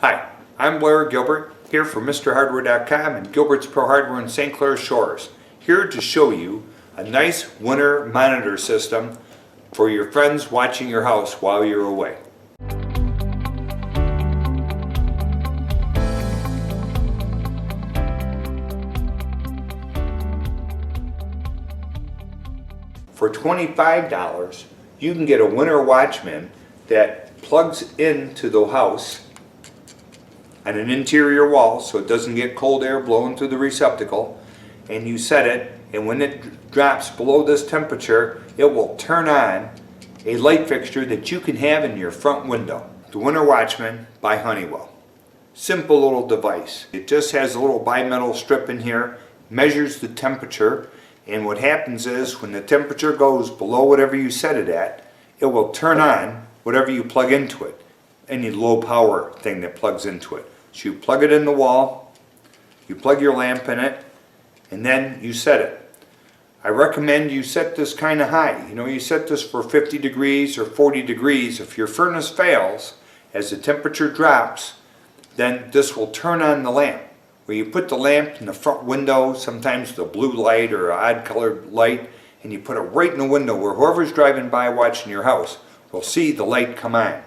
Hi, I'm Blair Gilbert here for MrHardware.com and Gilbert's Pro Hardware in St. Clair Shores. Here to show you a nice winter monitor system for your friends watching your house while you're away. For $25, you can get a Winter Watchman that plugs into the house on an interior wall so it doesn't get cold air blowing through the receptacle, and you set it, and when it drops below this temperature it will turn on a light fixture that you can have in your front window. The Winter Watchman by Honeywell. Simple little device. It just has a little bimetal strip in here, measures the temperature, and what happens is when the temperature goes below whatever you set it at, it will turn on whatever you plug into it. Any low power thing that plugs into it. So you plug it in the wall, you plug your lamp in it, and then you set it. I recommend you set this kind of high. You know, you set this for 50 degrees or 40 degrees. If your furnace fails, as the temperature drops, then this will turn on the lamp. Where you put the lamp in the front window, sometimes the blue light or odd colored light, and you put it right in the window where whoever's driving by watching your house will see the light come on.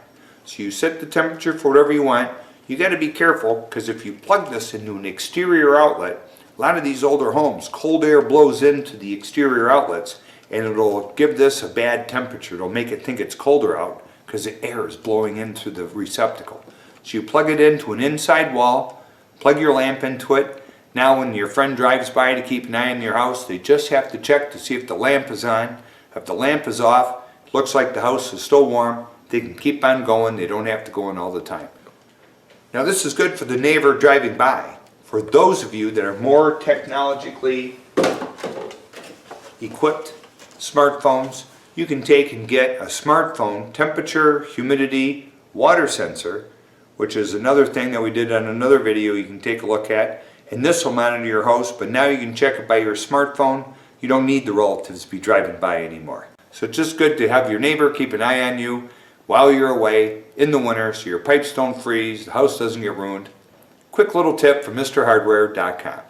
So you set the temperature for whatever you want. You got to be careful, because if you plug this into an exterior outlet, a lot of these older homes, cold air blows into the exterior outlets and it'll give this a bad temperature. It'll make it think it's colder out because the air is blowing into the receptacle. So you plug it into an inside wall, plug your lamp into it. Now when your friend drives by to keep an eye on your house, they just have to check to see if the lamp is on. If the lamp is off, it looks like the house is still warm, they can keep on going. They don't have to go in all the time. Now this is good for the neighbor driving by. For those of you that are more technologically equipped smartphones, you can take and get a smartphone temperature, humidity, water sensor, which is another thing that we did on another video you can take a look at. And this will monitor your house, but now you can check it by your smartphone. You don't need the relatives to be driving by anymore. So it's just good to have your neighbor keep an eye on you while you're away in the winter so your pipes don't freeze, the house doesn't get ruined. Quick little tip from MrHardware.com.